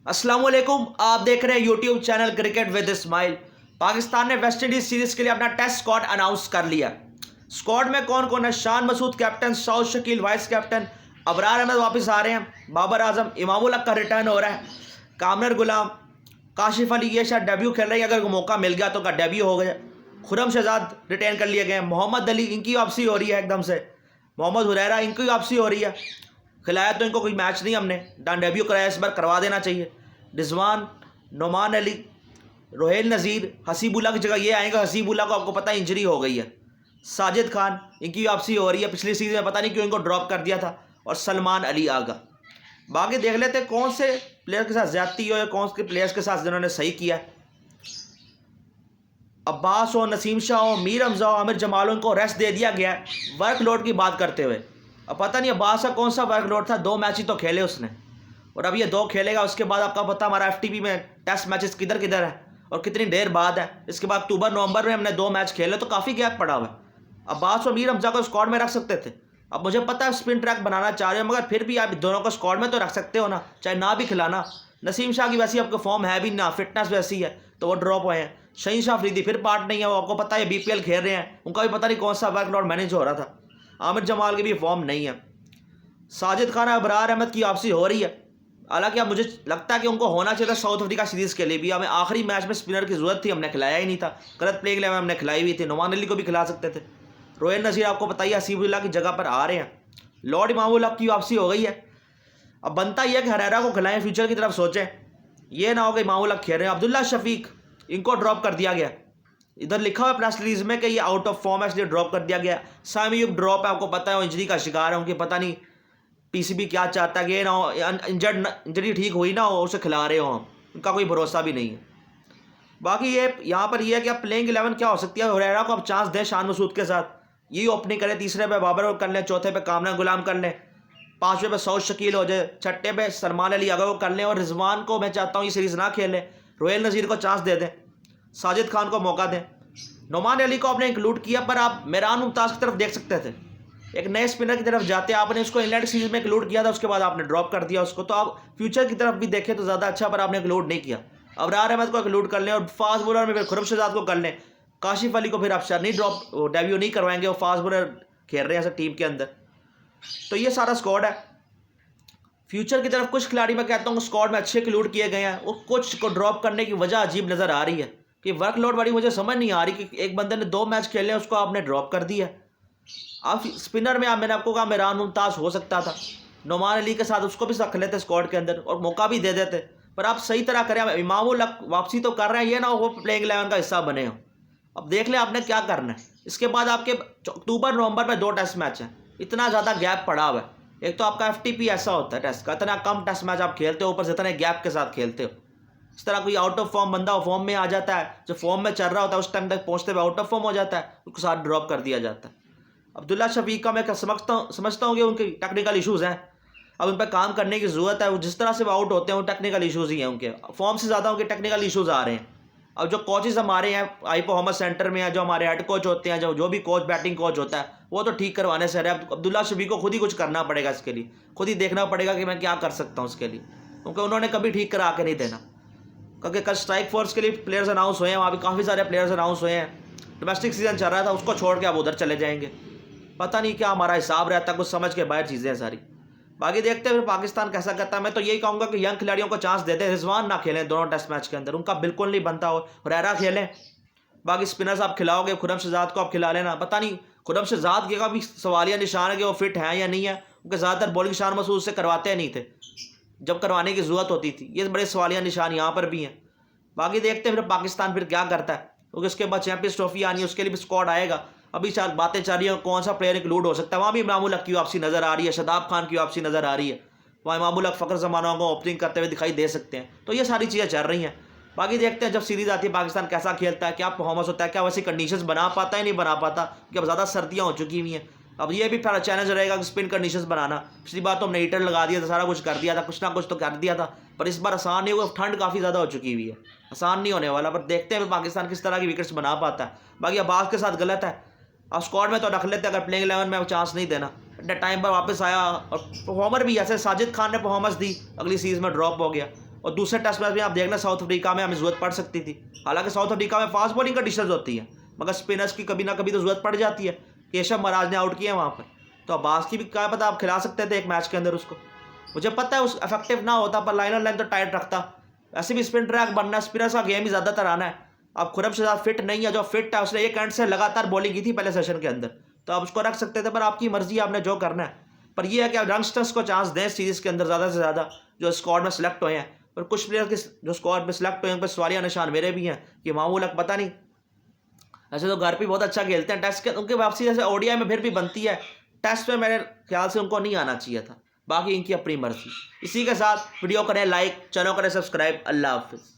अस्सलाम वालेकुम, आप देख रहे हैं YouTube channel cricket with Ismail. Pakistan ने वेस्ट इंडीज सीरीज के लिए अपना टेस्ट स्क्वाड अनाउंस कर लिया। स्क्वाड में कौन कौन है? Shan Masood captain, Saud Shakeel vice captain, Abrar Ahmed वापस आ रहे हैं, बाबर आजम, इमामुल हक का रिटर्न हो रहा है, कामरान गुलाम, काशिफ अली ये शायद डेब्यू खेल रहे हैं, अगर मौका मिल गया तो उनका डेब्यू हो गया, खुरम शहजाद रिटेन कर लिए गए, मोहम्मद अली इनकी वापसी हो रही है एकदम से, मोहम्मद हुरैरा इनकी वापसी हो रही है। खिलाया तो इनको कोई मैच नहीं, हमने डान डेब्यू कराया, इस बार करवा देना चाहिए। रिजवान, नोमान अली, रोहेल नज़ीर, हसीबुल्ला की जगह ये आएंगे। हसीबुल्ला को आपको पता है इंजरी हो गई है। साजिद खान इनकी वापसी हो रही है, पिछली सीजन में पता नहीं क्यों इनको ड्रॉप कर दिया था। और सलमान अली आगा। बाकी देख लेते हैं कौन से प्लेयर के साथ ज्यादती हो या कौन से प्लेयर्स के साथ जिन्होंने सही किया। अब्बास हो, नसीम शाह हो, मीर हमजा हो, आमिर जमाल हो, इनको रेस्ट दे दिया गया है वर्कलोड की बात करते हुए। अब पता नहीं अब्बास का कौन सा वर्कलोड था, 2 मैच ही तो खेले उसने, और अब ये 2 खेलेगा। उसके बाद आपका पता हमारा एफटीपी में टेस्ट मैचेस किधर किधर है और कितनी देर बाद है। इसके बाद अक्टूबर नवंबर में हमने 2 मैच खेले, तो काफ़ी गैप पड़ा हुआ है। अब्बास और मीर हमजा को स्क्वाड में रख सकते थे। अब मुझे पता है स्पिन ट्रैक बनाना चाह रहे हो, मगर फिर भी आप दोनों को स्क्वाड में तो रख सकते हो ना, चाहे ना भी खिलाना। नसीम शाह की वैसी आपको फॉर्म है भी ना, फिटनेस वैसी है, तो वो ड्रॉप हुए हैं। शहीन शाह अफरीदी फिर पार्ट नहीं है, वो आपको पता है बीपीएल खेल रहे हैं, उनका भी पता नहीं कौन सा वर्कलोड मैनेज हो रहा था। आमिर जमाल की भी फॉर्म नहीं है। साजिद खान, अबरार अहमद की वापसी हो रही है। हालांकि अब मुझे लगता है कि उनको होना चाहिए था साउथ अफ्रीका सीरीज़ के लिए भी। हमें आखिरी मैच में स्पिनर की जरूरत थी, हमने खिलाया ही नहीं था। गलत प्लेइंग इलेवन हमने खिलाई हुई थी, नोमान अली को भी खिला सकते थे। रोहिल नज़ीर आपको बताइए हसीबुल्ला की जगह पर आ रहे हैं। लॉर्ड इमामुल हक की वापसी हो गई है। अब बनता यह है कि हरेरा को खिलाएं, फ्यूचर की तरफ सोचें। ये ना हो कि इमामुल हक खेल रहे हैं। अब्दुल्ला शफीक इनको ड्रॉप कर दिया गया, इधर लिखा हुआ है प्रेस रिलीज में कि ये आउट ऑफ फॉर्म है, इसलिए ड्रॉप कर दिया गया। सामी यूब ड्रॉप है, आपको पता है वो इंजरी का शिकार है, उनकी पता नहीं पीसीबी क्या चाहता है कि ये ना हो इंजरी ठीक हुई ना हो उसे खिला रहे हो हम, उनका कोई भरोसा भी नहीं है। बाकी ये यहाँ पर ये है कि आप प्लेइंग 11 क्या हो सकती है। हुरैरा को आप चांस दें शान मसूद के साथ, यही ओपनिंग करें, तीसरे पे बाबर को कर लें, चौथे पे कामरान गुलाम कर लें, 5वें पे सऊद शकील हो जाए, 6ठे पे सलमान अली आगा को कर लें, और रिजवान को मैं चाहता हूँ ये सीरीज़ ना खेलें, रोहेल नज़ीर को चांस दे दें, साजिद खान को मौका दें। नोमान अली को आपने इंक्लूड किया, पर आप मेहरान मुमताज़ की तरफ देख सकते थे, एक नए स्पिनर की तरफ जाते। आपने उसको इंग्लैंड सीरीज में इंक्लूड किया था, उसके बाद आपने ड्रॉप कर दिया उसको, तो आप फ्यूचर की तरफ भी देखें तो ज़्यादा अच्छा, पर आपने इंक्लूड नहीं किया। अबरार अहमद को इंक्लूड कर लें और फास्ट बॉलर में फिर खुरम शहजाद को कर लें। काशिफ अली को फिर आप शायद नहीं ड्रॉप डेब्यू नहीं करवाएंगे, वो फास्ट बॉलर खेल रहे हैं ऐसे टीम के अंदर। तो ये सारा स्क्वाड है। फ्यूचर की तरफ कुछ खिलाड़ी मैं कहता हूँ स्क्वाड में अच्छे इंक्लूड किए गए हैं, और कुछ को ड्रॉप करने की वजह अजीब नज़र आ रही है कि वर्कलोड वाली मुझे समझ नहीं आ रही कि एक बंदे ने 2 मैच खेले उसको आपने ड्रॉप कर दिया। आप स्पिनर में मैंने आपको कहा मेहरान मुमताज़ हो सकता था, नोमान अली के साथ उसको भी रख लेते स्क्वाड के अंदर और मौका भी दे देते, पर आप सही तरह करें। इमामुल हक वापसी तो कर रहे हैं, ये ना वो प्लेइंग 11 का हिस्सा बने हो। अब देख लें आपने क्या करना है। इसके बाद आपके अक्टूबर नवंबर में 2 टेस्ट मैच हैं, इतना ज़्यादा गैप पड़ा हुआ है। एक तो आपका एफटीपी ऐसा होता है टेस्ट का, इतना कम टेस्ट मैच आप खेलते हो, ऊपर से इतने गैप के साथ खेलते हो। इस तरह कोई आउट ऑफ फॉर्म बंदा फॉर्म में आ जाता है, जो फॉर्म में चल रहा होता है उस टाइम तक पहुँचते हुए आउट ऑफ फॉर्म हो जाता है, उसके साथ ड्रॉप कर दिया जाता है। अब्दुल्ला शफीक का मैं समझता हूँ कि उनके टेक्निकल इशूज़ हैं, अब उन पर काम करने की ज़रूरत है। वो जिस तरह से वो आउट होते हैं वो टेक्निकल इशूज़ ही हैं, उनके फॉर्म से ज़्यादा उनके टेक्निकल इशूज़ आ रहे हैं। अब जो कोचेज़ हमारे हैं आईपो मोहम्मद सेंटर में हैं, जो हमारे हेड कोच होते हैं, जो भी कोच बैटिंग कोच होता है, वो तो ठीक करवाने से रहे। अब्दुल्ला शफीक को खुद ही कुछ करना पड़ेगा, इसके लिए खुद ही देखना पड़ेगा कि मैं क्या कर सकता हूँ उसके लिए, क्योंकि उन्होंने कभी ठीक करा के नहीं देना। क्योंकि कल स्ट्राइक फोर्स के लिए प्लेयर्स अनाउंस हुए हैं, वहाँ भी काफ़ी सारे प्लेयर्स अनाउंस हुए हैं। डोमेस्टिक सीजन चल रहा था, उसको छोड़ के आप उधर चले जाएंगे, पता नहीं क्या हमारा हिसाब रहता, कुछ समझ के बाहर चीज़ें हैं सारी। बाकी देखते हैं फिर पाकिस्तान कैसा करता है। मैं तो यही कहूँगा कि यंग खिलाड़ियों को चांस देते हैं। रिजवान ना खेलें दोनों टेस्ट मैच के अंदर, उनका बिल्कुल नहीं बनता हो। हुरैरा खेलें, बाकी स्पिनर्स आप खिलाओगे, खुरम शहजाद को आप खिला लेना। पता नहीं खुरम शहजाद का भी सवालिया निशान है कि वो फिट हैं या नहीं है, क्योंकि ज़्यादातर बॉलिंग शान मसूद से करवाते नहीं थे जब करवाने की ज़रूरत होती थी। ये बड़े सवालिया निशान यहाँ पर भी हैं। बाकी देखते हैं फिर पाकिस्तान फिर क्या करता है, क्योंकि उसके बाद चैंपियंस ट्रॉफी आनी है, उसके लिए भी स्क्वाड आएगा। अभी चार बातें चल रही हैं कौन सा प्लेयर इंक्लूड हो सकता है। वहाँ भी इमामुल हक की वापसी नज़र आ रही है, शादाब खान की वापसी नज़र आ रही है, वहाँ इमामुल हक फ़खर ज़माना को ओपनिंग करते हुए दिखाई दे सकते हैं। तो ये सारी चीज़ें चल रही हैं। बाकी देखते हैं जब सीरीज़ आती है पाकिस्तान कैसा खेलता है, क्या परफॉर्मेंस होता है, क्या वैसी कंडीशंस बना पाता है नहीं बना पाता, क्योंकि अब ज़्यादा सर्दियाँ हो चुकी हुई हैं। अब ये भी फिर चैलेंज रहेगा कि स्पिन कंडीशंस बनाना। पिछली बार तो हमने हीटर लगा दिया था, सारा कुछ कर दिया था, कुछ ना कुछ तो कर दिया था, पर इस बार आसान नहीं होगा, ठंड काफ़ी ज़्यादा हो चुकी हुई है, आसान नहीं होने वाला। पर देखते हैं पाकिस्तान किस तरह की विकेट्स बना पाता है। बाकी अब्बास के साथ गलत है, अब स्क्वाड में तो रख लेते, अगर प्लेइंग 11 में चांस नहीं देना। टाइम पर वापस आया और परफॉर्मर भी ऐसे साजिद खान ने परफॉर्मेंस दी, अगली सीरीज़ में ड्रॉप हो गया। और दूसरे टेस्ट मैच में आप देखना साउथ अफ्रीका में हमें ज़रूरत पड़ सकती थी। हालांकि साउथ अफ्रीका में फास्ट बॉलिंग कंडीशंस होती हैं, मगर स्पिनर्स की कभी ना कभी तो ज़रूरत पड़ जाती है। केशव महाराज ने आउट किया वहाँ पर, तो अब्बास की भी क्या पता आप खिला सकते थे एक मैच के अंदर उसको। मुझे पता है उस इफेक्टिव ना होता, पर लाइन ऑन लाइन तो टाइट रखता। ऐसे भी स्पिन ट्रैक बनना है, स्पिनर्स का गेम ही ज़्यादातर आना है। अब खुरम शहजाद फिट नहीं है, जो फिट है उसने एक एंड से लगातार बॉलिंग की थी पहले सेशन के अंदर, तो आप उसको रख सकते थे, पर आपकी मर्जी, आपने जो करना है। पर यह है कि आप यंगस्टर्स को चांस दें सीरीज़ के अंदर ज़्यादा से ज़्यादा, जो स्क्वाड में सेलेक्ट हुए हैं। पर कुछ प्लेयर के जो स्क्वाड में सेलेक्ट हुए हैं उन पर सवालिया निशान मेरे भी हैं कि मामूल हक पता नहीं, ऐसे तो घर पे बहुत अच्छा खेलते हैं, टेस्ट के उनकी वापसी जैसे ओडीआई में फिर भी बनती है, टेस्ट में मेरे ख्याल से उनको नहीं आना चाहिए था। बाकी इनकी अपनी मर्जी। इसी के साथ वीडियो करें लाइक, चैनल करें सब्सक्राइब। अल्लाह हाफिज़।